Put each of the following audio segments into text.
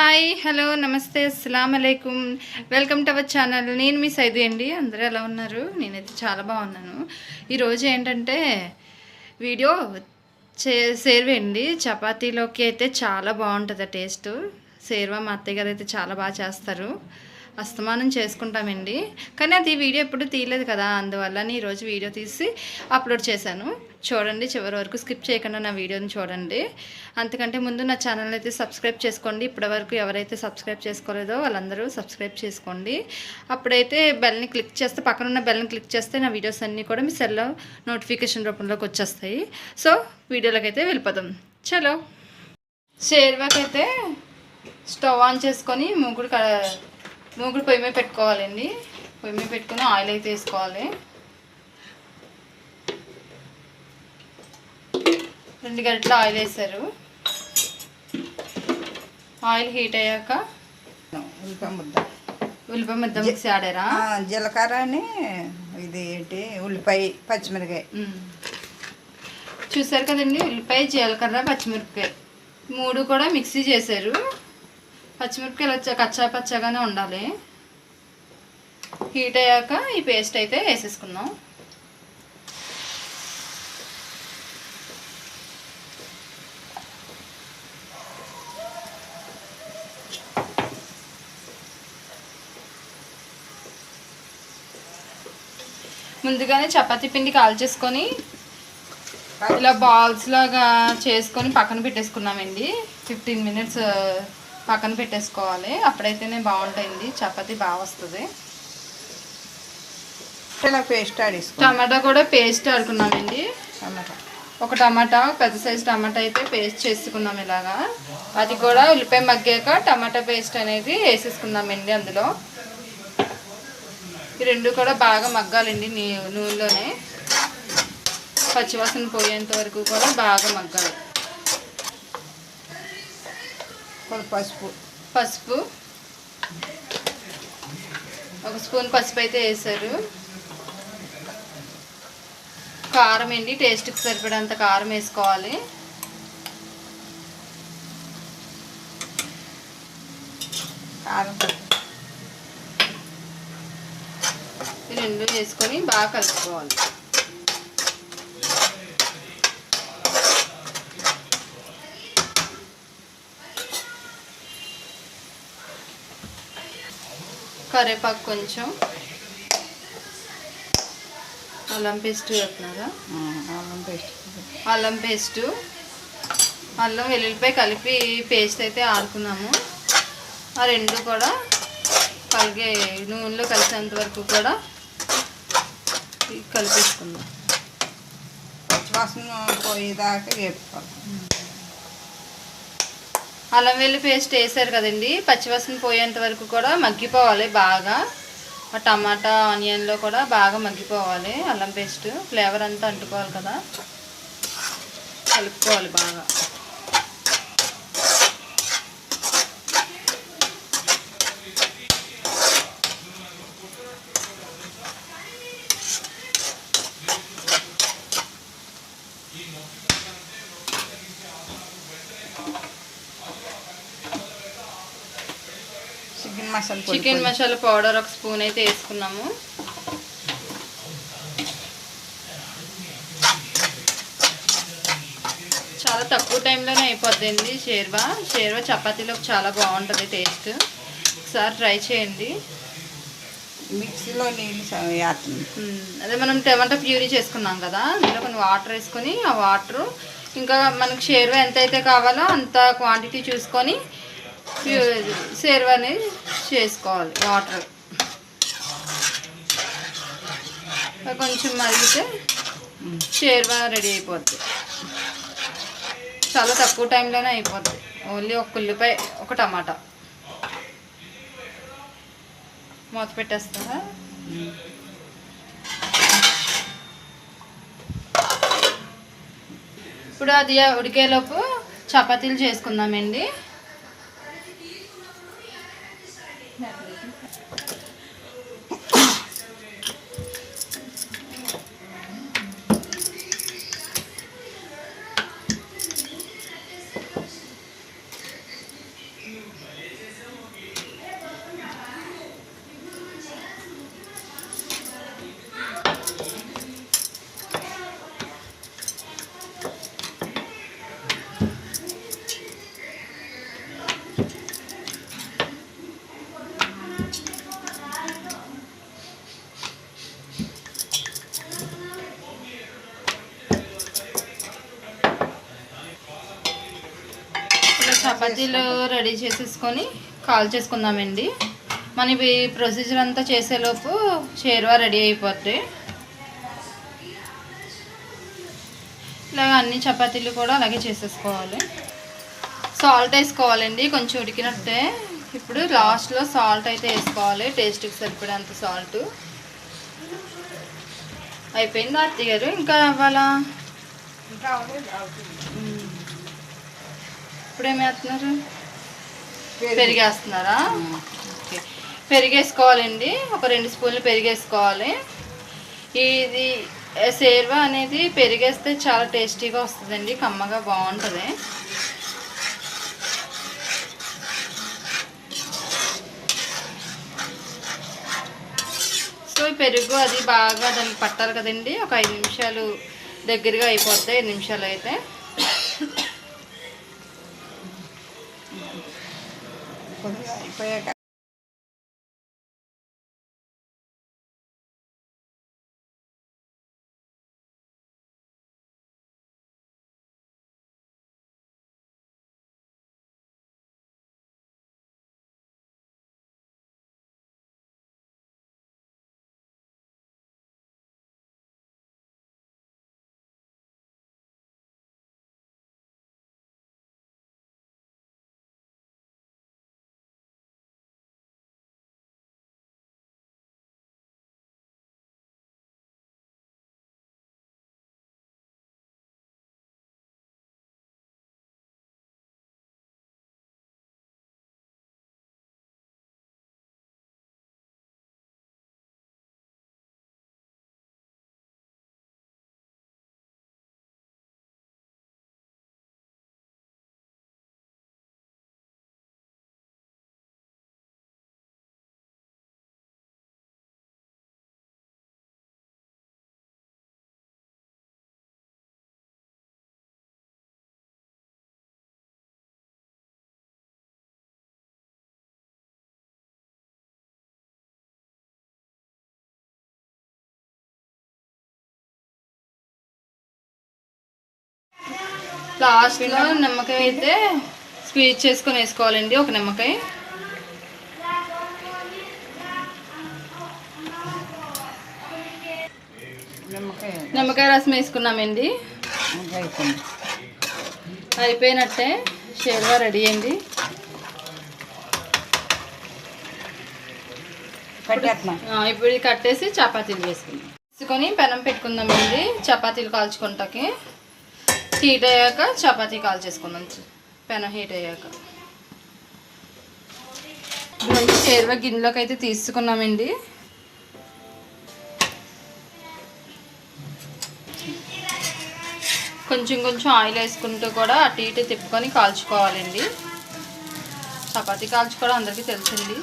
Hi hello నమస్తే అస్సలాము అలైకుం welcome to our channel. నేను మీ సైదు అండి. అందరూ ఎలా ఉన్నారు? నేనైతే చాలా బాగున్నాను. ఈరోజు ఏంటంటే వీడియో సేర్వే అండి. చపాతీలోకి అయితే చాలా బాగుంటుంది టేస్ట్. సేర్వా మా అత్తయ్య గారు అయితే చాలా బాగా చేస్తారు. అస్తమానం చేసుకుంటామండి. కానీ అది వీడియో ఎప్పుడు తీయలేదు కదా, అందువల్ల ఈరోజు వీడియో తీసి అప్లోడ్ చేశాను. చూడండి, చివరి వరకు స్కిప్ చేయకుండా నా వీడియోని చూడండి. అంతకంటే ముందు నా ఛానల్ అయితే సబ్స్క్రైబ్ చేసుకోండి. ఇప్పటివరకు ఎవరైతే సబ్స్క్రైబ్ చేసుకోలేదో వాళ్ళందరూ సబ్స్క్రైబ్ చేసుకోండి. అప్పుడైతే బెల్ని క్లిక్ చేస్తే, పక్కనున్న బెల్ని క్లిక్ చేస్తే నా వీడియోస్ అన్నీ కూడా మీ సెల్లో నోటిఫికేషన్ రూపంలోకి వచ్చేస్తాయి. సో వీడియోలోకి అయితే వెళ్ళిపోదాం. చలో, షేర్వాకైతే స్టవ్ ఆన్ చేసుకొని మూగుడు పొయ్యి మీద పెట్టుకోవాలండి. పొయ్యి మీద పెట్టుకుని ఆయిల్ అయితే వేసుకోవాలి. 2 గంటల ఆయిల్ వేసారు. ఆయిల్ హీట్ అయ్యాక ఉల్లిపాయ ముద్ద మిక్సీ ఆడారా, జీలకర్రని ఇది ఏంటి ఉల్లిపాయ పచ్చిమిరకాయ చూసారు కదండి. ఉల్లిపాయ జీలకర్ర పచ్చిమిరపకాయ 3 కూడా మిక్సీ చేశారు. పచ్చిమిరపకాయలు కచ్చా పచ్చగానే ఉండాలి. హీట్ అయ్యాక ఈ పేస్ట్ అయితే వేసేసుకుందాం. ముందుగానే చపాతీ పిండి కాల్చేసుకొని ఇలా బాల్స్ లాగా చేసుకొని పక్కన పెట్టేసుకున్నామండి. 15 మినిట్స్ పక్కన పెట్టేసుకోవాలి. అప్పుడైతేనే బాగుంటాయండి, చపాతీ బాగా వస్తుంది. పేస్ట్ టమాటా కూడా పేస్ట్ ఆడుకున్నామండి. ఒక టమాటా, పెద్ద సైజు టమాటా అయితే పేస్ట్ చేసుకున్నాం ఇలాగా. అది కూడా ఉల్లిపాయ మగ్గాక టమాటా పేస్ట్ అనేది వేసేసుకుందామండి. అందులో ఈ 2 కూడా బాగా మగ్గాలండి నూనెలోనే. పచ్చివాసన పోయేంత వరకు కూడా బాగా మగ్గాలి. పసుపు 1 స్పూన్ పసుపు అయితే వేసారు. కారం అండి, టేస్ట్కి సరిపడంత కారం వేసుకోవాలి. ఈ 2 వేసుకొని బాగా కలుపుకోవాలి. కరివేపాకు కొంచెం, అల్లం పేస్ట్ వేస్తున్నారా? అల్లం పేస్టు, అల్లం వెల్లుల్లిపాయ కలిపి పేస్ట్ అయితే ఆడుకున్నాము. ఆ 2 కూడా నూనెలో కలిసేంత వరకు కూడా కలిపేసుకుందాం. పచ్చివాసన పోయేదాకా వేపుకోవాలి. అల్లం వెల్లుల్లి పేస్ట్ వేసారు కదండి, పచ్చివాసన పోయేంత వరకు కూడా మగ్గిపోవాలి బాగా. ఆ టమాటా ఆనియన్లో కూడా బాగా మగ్గిపోవాలి. అల్లం పేస్ట్ ఫ్లేవర్ అంతా అంటుకోవాలి కదా, కలుపుకోవాలి బాగా. చికెన్ మసాలా పౌడర్ 1 స్పూన్ అయితే వేసుకున్నాము. చాలా తక్కువ టైంలోనే అయిపోద్దండి షేర్వా. చపాతీలోకి చాలా బాగుంటుంది టేస్ట్. ఒకసారి ట్రై చేయండి. మిక్సీలో నీళ్ళు అదే మనం టమాటా ప్యూరీ చేసుకున్నాం కదా, అందులో కొన్ని వాటర్ వేసుకొని, ఆ వాటరు ఇంకా మనకు షేర్వా ఎంతైతే కావాలో అంత క్వాంటిటీ చూసుకొని షేర్వా అనేది చేసుకోవాలి. వాటర్ కొంచెం మరిగితే షేర్వా రెడీ అయిపోద్ది. చాలా తక్కువ టైంలోనే అయిపోద్ది. ఓన్లీ 1 ఉల్లిపాయ, 1 టమాటా. మూత పెట్టేస్తారా? ఇప్పుడు అది ఉడికేలోపు చపాతీలు చేసుకుందామండి. చపాతీలు రెడీ చేసేసుకొని కాల్ చేసుకుందామండి. మన ఇవి ప్రొసీజర్ అంతా చేసేలోపు షేర్వా రెడీ అయిపోద్ది. ఇలాగ అన్ని చపాతీలు కూడా అలాగే చేసేసుకోవాలి. సాల్ట్ వేసుకోవాలండి కొంచెం ఉడికినట్టే. ఇప్పుడు లాస్ట్లో సాల్ట్ అయితే వేసుకోవాలి, టేస్ట్కి సరిపడేంత సాల్ట్. అయిపోయింది అత్తయ్య గారు, ఇంకా అవ్వాలా? ఇప్పుడు ఏమి వేస్తున్నారు? పెరిగేస్తున్నారా? ఓకే, పెరిగేసుకోవాలండి. ఒక 2 స్పూన్లు పెరిగేసుకోవాలి. ఇది షేర్వా అనేది పెరిగేస్తే చాలా టేస్టీగా వస్తుందండి, కమ్మగా బాగుంటుంది. సో ఈ పెరుగు అది బాగా దానికి పట్టాలి కదండి. ఒక 5 నిమిషాలు దగ్గరగా అయిపోతాయి. 5 నిమిషాలు అయితే అయిపోయాక లాస్ట్లో నిమ్మకాయ అయితే స్క్వీజ్ చేసుకొని వేసుకోవాలండి. ఒక నిమ్మకాయ. నిమ్మకాయ రసం వేసుకున్నామండి. అయిపోయినట్టే, షేర్వా రెడీ అయింది. ఇప్పుడు ఇది కట్టేసి చపాతీలు వేసుకొని పెనం పెట్టుకుందామండి. చపాతీలు కాల్చుకుంటాకి హీట్ అయ్యాక చపాతీ కాల్చేసుకుందాం. పెనం హీట్ అయ్యాక మంచి షేర్వా గిన్నెలోకి అయితే తీసుకున్నామండి. కొంచెం కొంచెం ఆయిల్ వేసుకుంటూ కూడా అటు ఇటు తిప్పుకొని కాల్చుకోవాలండి. చపాతీ కాల్చుకోవడం అందరికీ తెలిసింది.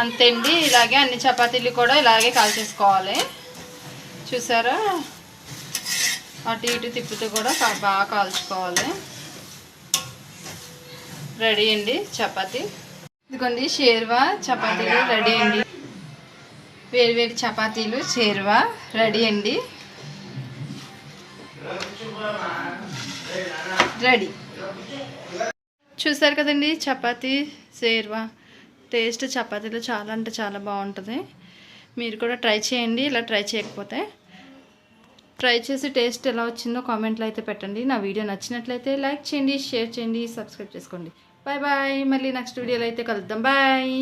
అంతే అండి. ఇలాగే అన్ని చపాతీలు కూడా ఇలాగే కాల్చేసుకోవాలి. చూసారా, అటు ఇటు తిప్పుతూ కూడా బాగా కాల్చుకోవాలి. రెడీ అండి చపాతీ. ఇదిగోండి షేర్వా చపాతీలు రెడీ అండి. వేడి వేడి చపాతీలు షేర్వా రెడీ అండి. రెడీ. చూసారు కదండి చపాతీ షేర్వా. టేస్ట్ చపాతీలో చాలా అంటే చాలా బాగుంటుంది. మీరు కూడా ట్రై చేయండి. ఇలా ట్రై చేయకపోతే ట్రై చేసి టేస్ట్ ఎలా వచ్చిందో కామెంట్లో అయితే పెట్టండి. నా వీడియో నచ్చినట్లయితే లైక్ చేయండి, షేర్ చేయండి, సబ్స్క్రైబ్ చేసుకోండి. Bye bye. మళ్ళీ నెక్స్ట్ వీడియోలో అయితే కలుద్దాం. బాయ్.